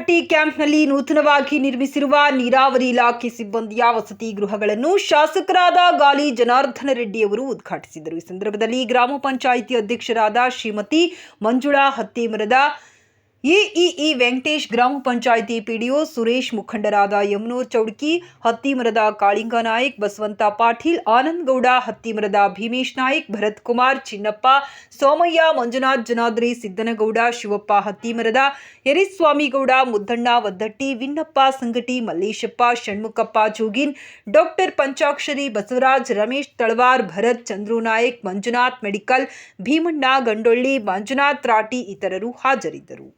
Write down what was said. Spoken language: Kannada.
ಗೋವಿಂದನಹಟ್ಟಿ ಕ್ಯಾಂಪ್ನಲ್ಲಿ ನೂತನವಾಗಿ ನಿರ್ಮಿಸಿರುವ ನೀರಾವರಿ ಇಲಾಖೆ ಸಿಬ್ಬಂದಿಯ ವಸತಿ ಗೃಹಗಳನ್ನು ಶಾಸಕರಾದ ಗಾಲಿ ಜನಾರ್ದನ ರೆಡ್ಡಿ ಅವರು ಉದ್ಘಾಟಿಸಿದರು. ಈ ಸಂದರ್ಭದಲ್ಲಿ ಗ್ರಾಮ ಪಂಚಾಯಿತಿ ಅಧ್ಯಕ್ಷರಾದ ಶ್ರೀಮತಿ ಮಂಜುಳಾ ಹತ್ತಿಮರದ, ಎಇಇ ವೆಂಕಟೇಶ್, ಗ್ರಾಮ ಪಂಚಾಯಿತಿ ಪಿಡಿಒ ಸುರೇಶ್, ಮುಖಂಡರಾದ ಯಮನೂರ್ ಚೌಡ್ಕಿ, ಹತ್ತಿಮರದ ಕಾಳಿಂಗ ನಾಯಕ್, ಬಸವಂತ ಪಾಟೀಲ್, ಆನಂದ್ ಗೌಡ, ಹತ್ತಿಮರದ ಭೀಮೇಶ್ ನಾಯಕ್, ಭರತ್ ಕುಮಾರ್, ಚಿನ್ನಪ್ಪ, ಸೋಮಯ್ಯ, ಮಂಜುನಾಥ್ ಜನಾದ್ರಿ, ಸಿದ್ದನಗೌಡ, ಶಿವಪ್ಪ ಹತ್ತಿಮರದ, ಯರಿಸ್ವಾಮಿಗೌಡ, ಮುದ್ದಣ್ಣ ವದ್ದಟ್ಟಿ, ವಿನ್ನಪ್ಪ ಸಂಗಟಿ, ಮಲ್ಲೇಶಪ್ಪ, ಷಣ್ಮುಖಪ್ಪ ಜೋಗಿನ್, ಡಾಕ್ಟರ್ ಪಂಚಾಕ್ಷರಿ, ಬಸವರಾಜ್, ರಮೇಶ್ ತಳವಾರ್, ಭರತ್, ಚಂದ್ರು ನಾಯಕ್, ಮಂಜುನಾಥ್ ಮೆಡಿಕಲ್, ಭೀಮಣ್ಣ ಗಂಡೊಳ್ಳಿ, ಮಂಜುನಾಥ್ ರಾಟಿ ಇತರರು ಹಾಜರಿದ್ದರು.